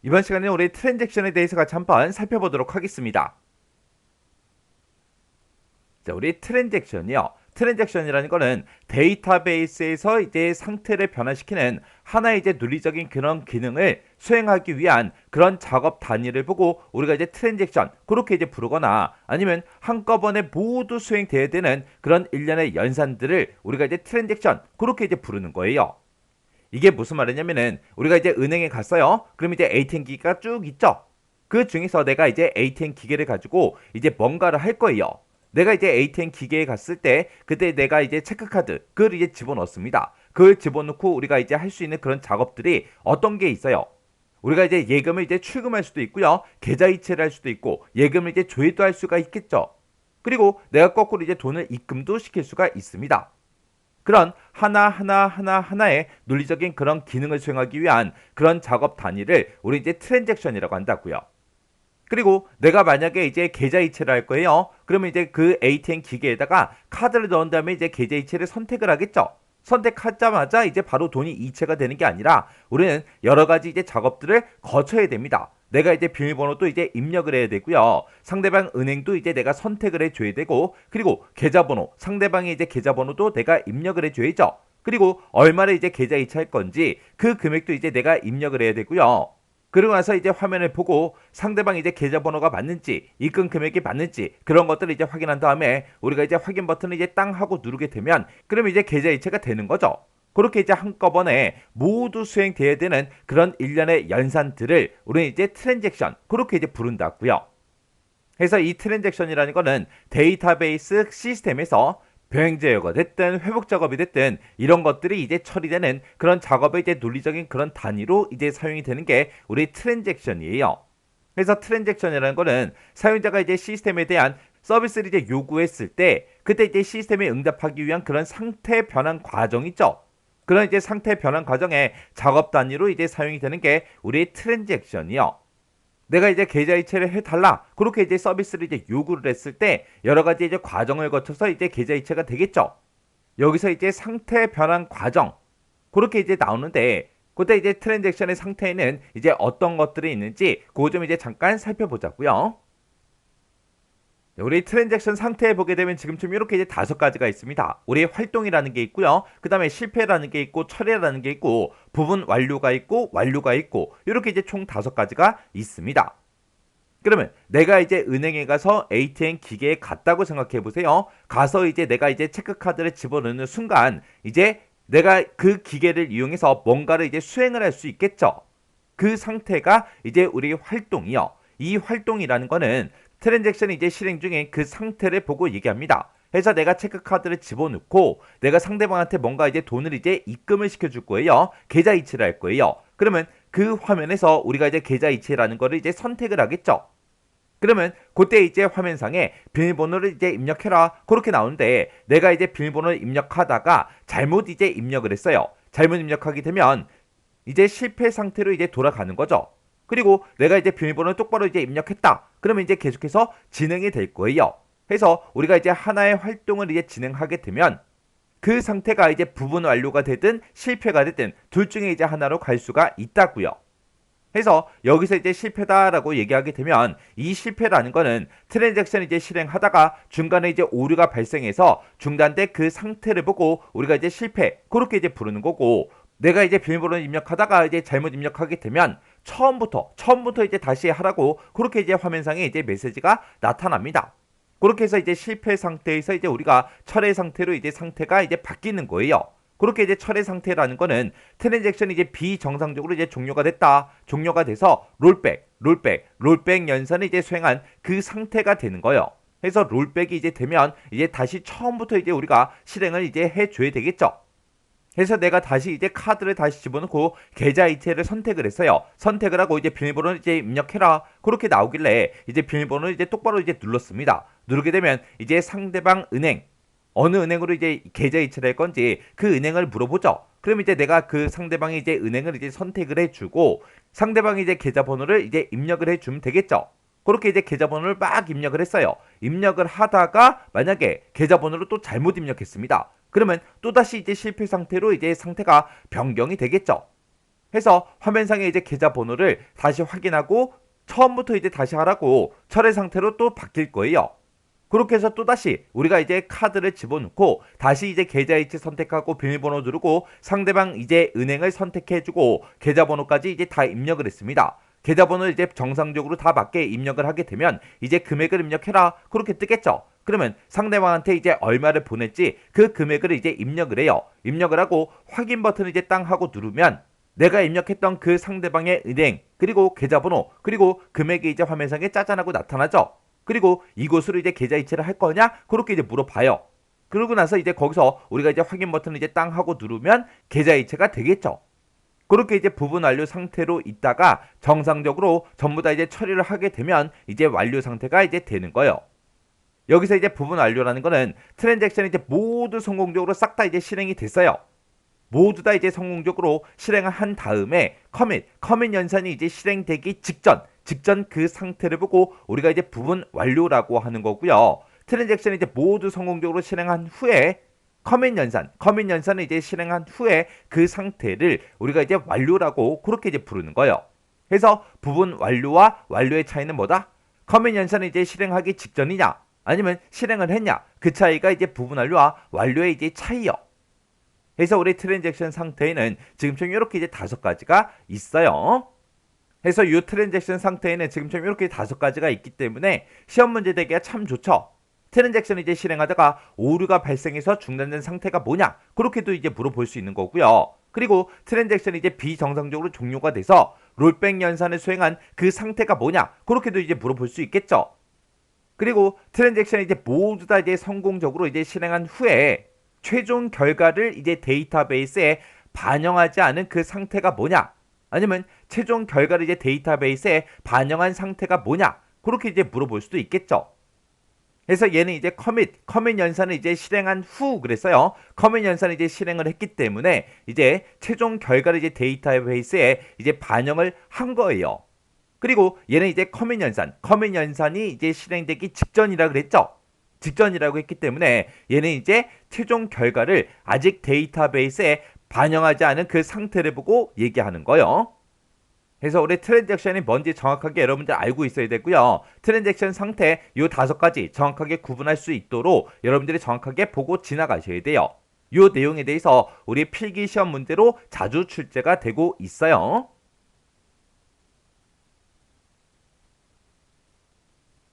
이번 시간에는 우리 트랜잭션에 대해서 같이 한번 살펴보도록 하겠습니다. 자, 우리 트랜잭션이요. 트랜잭션이라는 거는 데이터베이스에서 이제 상태를 변화시키는 하나의 이제 논리적인 그런 기능을 수행하기 위한 그런 작업 단위를 보고 우리가 이제 트랜잭션 그렇게 이제 부르거나 아니면 한꺼번에 모두 수행돼야 되는 그런 일련의 연산들을 우리가 이제 트랜잭션 그렇게 이제 부르는 거예요. 이게 무슨 말이냐면은 우리가 이제 은행에 갔어요. 그럼 이제 ATM 기기가 쭉 있죠. 그 중에서 내가 이제 ATM 기계를 가지고 이제 뭔가를 할 거예요. 내가 이제 ATM 기계에 갔을 때 그때 내가 이제 체크카드 그걸 이제 집어넣습니다. 그걸 집어넣고 우리가 이제 할 수 있는 그런 작업들이 어떤 게 있어요. 우리가 이제 예금을 이제 출금할 수도 있고요. 계좌이체를 할 수도 있고 예금을 이제 조회도 할 수가 있겠죠. 그리고 내가 거꾸로 이제 돈을 입금도 시킬 수가 있습니다. 그런 하나의 논리적인 그런 기능을 수행하기 위한 그런 작업 단위를 우리 이제 트랜잭션이라고 한다고요. 그리고 내가 만약에 이제 계좌 이체를 할 거예요. 그러면 이제 그 ATM 기계에다가 카드를 넣은 다음에 이제 계좌 이체를 선택을 하겠죠. 선택하자마자 이제 바로 돈이 이체가 되는 게 아니라 우리는 여러 가지 이제 작업들을 거쳐야 됩니다. 내가 이제 비밀번호도 이제 입력을 해야 되고요. 상대방 은행도 이제 내가 선택을 해줘야 되고, 그리고 계좌번호, 상대방의 이제 계좌번호도 내가 입력을 해줘야죠. 그리고 얼마를 이제 계좌 이체할 건지 그 금액도 이제 내가 입력을 해야 되고요. 그러고 나서 이제 화면을 보고 상대방이 이제 계좌번호가 맞는지 입금 금액이 맞는지 그런 것들을 이제 확인한 다음에 우리가 이제 확인 버튼을 이제 땅 하고 누르게 되면 그러면 이제 계좌 이체가 되는 거죠. 그렇게 이제 한꺼번에 모두 수행돼야 되는 그런 일련의 연산들을 우리는 이제 트랜잭션 그렇게 이제 부른다고요. 그래서 이 트랜잭션이라는 거는 데이터베이스 시스템에서 병행 제어가 됐든 회복 작업이 됐든 이런 것들이 이제 처리되는 그런 작업의 이제 논리적인 그런 단위로 이제 사용이 되는 게 우리 트랜잭션이에요. 그래서 트랜잭션이라는 거는 사용자가 이제 시스템에 대한 서비스를 이제 요구했을 때 그때 이제 시스템에 응답하기 위한 그런 상태 변환 과정 있죠. 그런 이제 상태 변환 과정의 작업 단위로 이제 사용이 되는 게 우리 트랜잭션이요. 내가 이제 계좌 이체를 해달라. 그렇게 이제 서비스를 이제 요구를 했을 때 여러 가지 이제 과정을 거쳐서 이제 계좌 이체가 되겠죠. 여기서 이제 상태 변환 과정 그렇게 이제 나오는데 그때 이제 트랜잭션의 상태에는 이제 어떤 것들이 있는지 그거 좀 이제 잠깐 살펴보자고요. 우리 트랜잭션 상태에 보게 되면 지금쯤 이렇게 이제 5가지가 있습니다. 우리 활동이라는 게 있고요. 그 다음에 실패라는 게 있고 처리라는 게 있고 부분 완료가 있고 완료가 있고 이렇게 이제 총 5가지가 있습니다. 그러면 내가 이제 은행에 가서 ATM 기계에 갔다고 생각해 보세요. 가서 이제 내가 이제 체크카드를 집어넣는 순간 이제 내가 그 기계를 이용해서 뭔가를 이제 수행을 할 수 있겠죠. 그 상태가 이제 우리 활동이요. 이 활동이라는 거는 트랜잭션이 이제 실행 중에 그 상태를 보고 얘기합니다. 해서 내가 체크카드를 집어넣고 내가 상대방한테 뭔가 이제 돈을 이제 입금을 시켜줄 거예요. 계좌 이체를 할 거예요. 그러면 그 화면에서 우리가 이제 계좌 이체라는 거를 이제 선택을 하겠죠. 그러면 그때 이제 화면상에 비밀번호를 이제 입력해라 그렇게 나오는데 내가 이제 비밀번호를 입력하다가 잘못 이제 입력을 했어요. 잘못 입력하게 되면 이제 실패 상태로 이제 돌아가는 거죠. 그리고 내가 이제 비밀번호를 똑바로 이제 입력했다. 그러면 이제 계속해서 진행이 될 거예요. 그래서 우리가 이제 하나의 활동을 이제 진행하게 되면 그 상태가 이제 부분 완료가 되든 실패가 되든 둘 중에 이제 하나로 갈 수가 있다고요. 그래서 여기서 이제 실패다라고 얘기하게 되면 이 실패라는 거는 트랜잭션이 이제 실행하다가 중간에 이제 오류가 발생해서 중단된 그 상태를 보고 우리가 이제 실패 그렇게 이제 부르는 거고 내가 이제 비밀번호를 입력하다가 이제 잘못 입력하게 되면 처음부터 이제 다시 하라고 그렇게 이제 화면상에 이제 메시지가 나타납니다. 그렇게 해서 이제 실패 상태에서 이제 우리가 철회 상태로 이제 상태가 이제 바뀌는 거예요. 그렇게 이제 철회 상태라는 거는 트랜잭션이 이제 비정상적으로 이제 종료가 돼서 롤백 연산을 이제 수행한 그 상태가 되는 거예요. 그래서 롤백이 이제 되면 이제 다시 처음부터 이제 우리가 실행을 이제 해줘야 되겠죠. 그래서 내가 다시 이제 카드를 다시 집어넣고 계좌 이체를 선택을 했어요. 선택을 하고 이제 비밀번호를 이제 입력해라. 그렇게 나오길래 이제 비밀번호를 이제 똑바로 이제 눌렀습니다. 누르게 되면 이제 상대방 은행 어느 은행으로 이제 계좌 이체를 할 건지 그 은행을 물어보죠. 그럼 이제 내가 그 상대방이 이제 은행을 이제 선택을 해주고 상대방이 이제 계좌번호를 이제 입력을 해주면 되겠죠. 그렇게 이제 계좌번호를 막 입력을 했어요. 입력을 하다가 만약에 계좌번호를 또 잘못 입력했습니다. 그러면 또다시 이제 실패 상태로 이제 상태가 변경이 되겠죠. 해서 화면상에 이제 계좌번호를 다시 확인하고 처음부터 이제 다시 하라고 철회 상태로 또 바뀔 거예요. 그렇게 해서 또다시 우리가 이제 카드를 집어넣고 다시 이제 계좌이체 선택하고 비밀번호 누르고 상대방 이제 은행을 선택해주고 계좌번호까지 이제 다 입력을 했습니다. 계좌번호를 이제 정상적으로 다 맞게 입력을 하게 되면 이제 금액을 입력해라 그렇게 뜨겠죠. 그러면 상대방한테 이제 얼마를 보냈지 그 금액을 이제 입력을 해요. 입력을 하고 확인 버튼을 이제 땅 하고 누르면 내가 입력했던 그 상대방의 은행 그리고 계좌번호 그리고 금액이 이제 화면상에 짜잔하고 나타나죠. 그리고 이곳으로 이제 계좌 이체를 할 거냐 그렇게 이제 물어봐요. 그러고 나서 이제 거기서 우리가 이제 확인 버튼을 이제 땅 하고 누르면 계좌 이체가 되겠죠. 그렇게 이제 부분 완료 상태로 있다가 정상적으로 전부 다 이제 처리를 하게 되면 이제 완료 상태가 이제 되는 거예요. 여기서 이제 부분 완료라는 거는 트랜잭션이 이제 모두 성공적으로 싹 다 이제 실행이 됐어요. 모두 다 이제 성공적으로 실행을 한 다음에 커밋 연산이 이제 실행되기 직전 그 상태를 보고 우리가 이제 부분 완료라고 하는 거고요. 트랜잭션이 이제 모두 성공적으로 실행한 후에 커밋 연산을 이제 실행한 후에 그 상태를 우리가 이제 완료라고 그렇게 이제 부르는 거예요. 그래서 부분 완료와 완료의 차이는 뭐다? 커밋 연산을 이제 실행하기 직전이냐 아니면 실행을 했냐 그 차이가 이제 부분 완료와 완료의 이제 차이요. 그래서 우리 트랜잭션 상태에는 지금처럼 이렇게 이제 5가지가 있어요. 그래서 이 트랜잭션 상태에는 지금처럼 이렇게 5가지가 있기 때문에 시험 문제 되기가 참 좋죠. 트랜잭션 이제 실행하다가 오류가 발생해서 중단된 상태가 뭐냐 그렇게도 이제 물어볼 수 있는 거고요. 그리고 트랜잭션이 이제 비정상적으로 종료가 돼서 롤백 연산을 수행한 그 상태가 뭐냐 그렇게도 이제 물어볼 수 있겠죠. 그리고 트랜잭션이 이제 모두 다 이제 성공적으로 이제 실행한 후에 최종 결과를 이제 데이터베이스에 반영하지 않은 그 상태가 뭐냐 아니면 최종 결과를 이제 데이터베이스에 반영한 상태가 뭐냐 그렇게 이제 물어볼 수도 있겠죠. 그래서 얘는 이제 커밋 연산을 이제 실행한 후 그랬어요. 커밋 연산을 이제 실행을 했기 때문에 이제 최종 결과를 이제 데이터베이스에 이제 반영을 한 거예요. 그리고 얘는 이제 커밋 연산이 이제 실행되기 직전이라 그랬죠. 직전이라고 했기 때문에 얘는 이제 최종 결과를 아직 데이터베이스에 반영하지 않은 그 상태를 보고 얘기하는 거예요. 그래서 우리 트랜잭션이 뭔지 정확하게 여러분들 알고 있어야 되고요. 트랜잭션 상태 이 5가지 정확하게 구분할 수 있도록 여러분들이 정확하게 보고 지나가셔야 돼요. 이 내용에 대해서 우리 필기 시험 문제로 자주 출제가 되고 있어요.